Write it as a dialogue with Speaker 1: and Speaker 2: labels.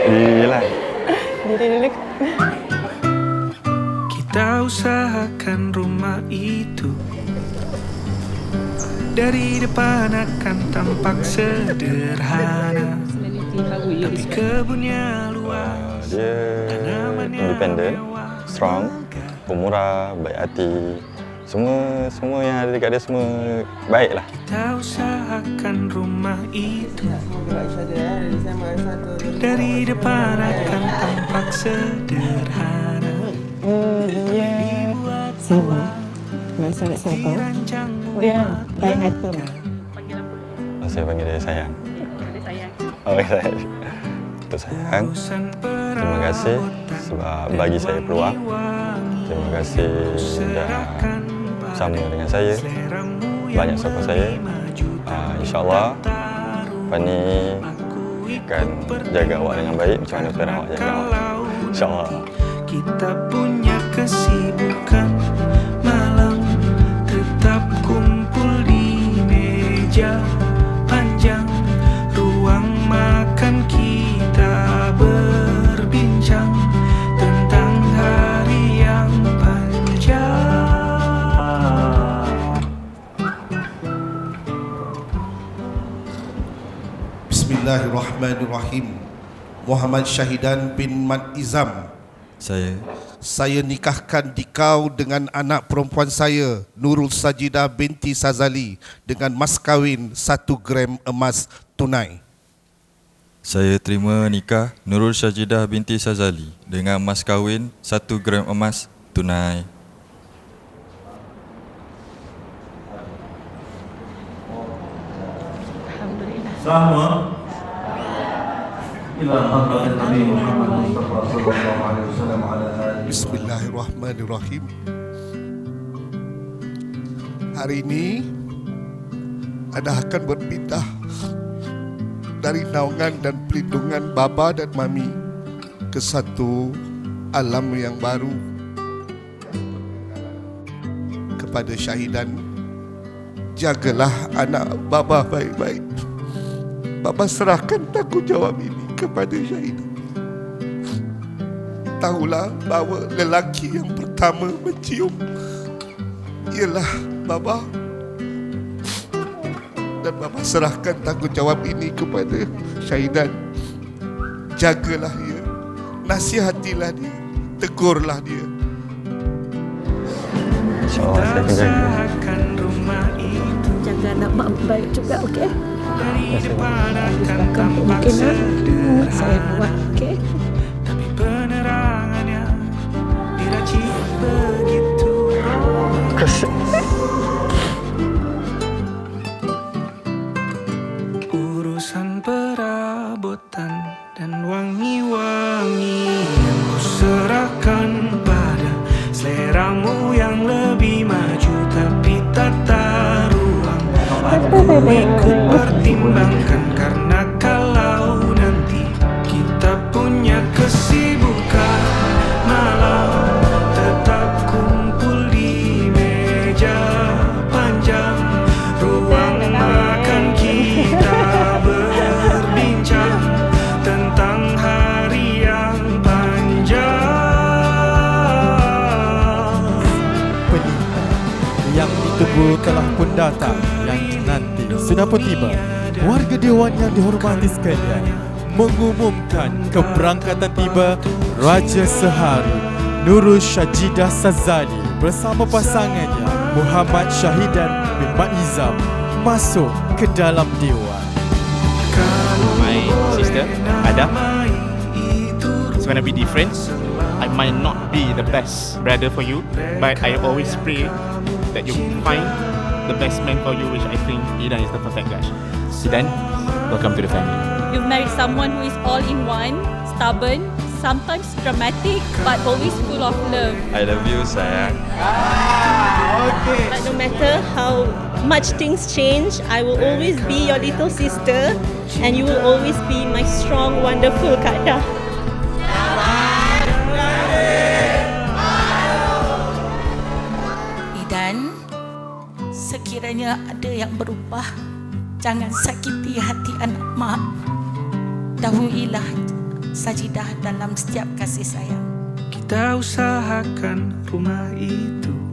Speaker 1: Yelah.
Speaker 2: Diri dulu.
Speaker 3: Kita usahakan rumah itu dari depan akan tampak sederhana, tapi kebunnya luas.
Speaker 1: Dia independen, strong, pemurah, baik hati. Semua yang ada dekat dia semua baik lah.
Speaker 3: Kita usahakan rumah itu dari depan akan tampak sederhana.
Speaker 2: Sama. Masa nak sama kau. Dia baik hati.
Speaker 1: Saya panggil dia sayang. Oh, sayang. Untuk sayang. Terima kasih sebab bagi saya peluang. Terima kasih sudah bersama dengan saya. Banyak support saya. InsyaAllah lepas ni akan jaga awak dengan baik macam mana sekarang awak jaga awak. InsyaAllah.
Speaker 3: Kita punya kesibukan malam, tetap kumpul di meja panjang ruang makan, kita berbincang tentang hari yang panjang.
Speaker 4: Bismillahirrahmanirrahim. Muhammad Syahidan bin Mat Izam. Saya nikahkan dikau dengan anak perempuan saya, Nurul Sajidah binti Sazali, dengan mas kahwin 1 gram emas tunai.
Speaker 5: Saya terima nikah Nurul Sajidah binti Sazali dengan mas kahwin 1 gram emas tunai.
Speaker 6: Sama ila hadratin Nabi Muhammad Mustafa sallallahu alaihi wasallam ala alihi.
Speaker 4: Bismillahirrahmanirrahim. Hari ini Anda akan berpindah dari naungan dan pelindungan baba dan mami ke satu alam yang baru. Kepada Syahidan, jagalah anak baba baik-baik. Baba serahkan tanggungjawab ini kepada Syahidan. Tahulah bahawa lelaki yang pertama mencium ialah baba. Dan baba serahkan tanggungjawab ini kepada Syahidan. Jagalah dia, nasihatilah dia, tegurlah dia.
Speaker 1: InsyaAllah saya akan jaga.
Speaker 2: Jaga anak mak baik juga, okey?
Speaker 3: Dari depan akan tampak
Speaker 2: Mungkin saya
Speaker 3: sederhana,
Speaker 2: buat, okey?
Speaker 3: tapi penerangannya diracik begitu. Urusan perabotan dan wangi-wangi yang kuserahkan pada seleramu yang lebih maju, tapi tata ruang aku ikut pertimbangkan, karena kalau nanti kita punya kesibukan malam, tetap kumpul di meja panjang ruang makan, kita berbincang tentang hari yang panjang.
Speaker 7: Penita yang ditunggu telah pun datang, yang nanti sudah pun tiba. Warga Dewan yang dihormati sekalian, mengumumkan keberangkatan tiba Raja Sehari Nurul Sajidah Sazali bersama pasangannya Muhammad Syahidan bin Mat Izam masuk ke dalam Dewan.
Speaker 8: My sister Ada, it's gonna be different. I might not be the best brother for you, but I always pray that you find the best man for you, which I think Idan is the perfect guy. Idan, welcome to the family.
Speaker 9: You've married someone who is all in one, stubborn, sometimes dramatic, but always full of love.
Speaker 5: I love you sayang.
Speaker 9: But no matter how much things change, I will always be your little sister, and you will always be my strong, wonderful Kak Dah.
Speaker 10: Dan sekiranya ada yang berubah, jangan sakiti hati anak mak. Dahuluilah sajidah dalam setiap kasih sayang.
Speaker 3: Kita usahakan rumah itu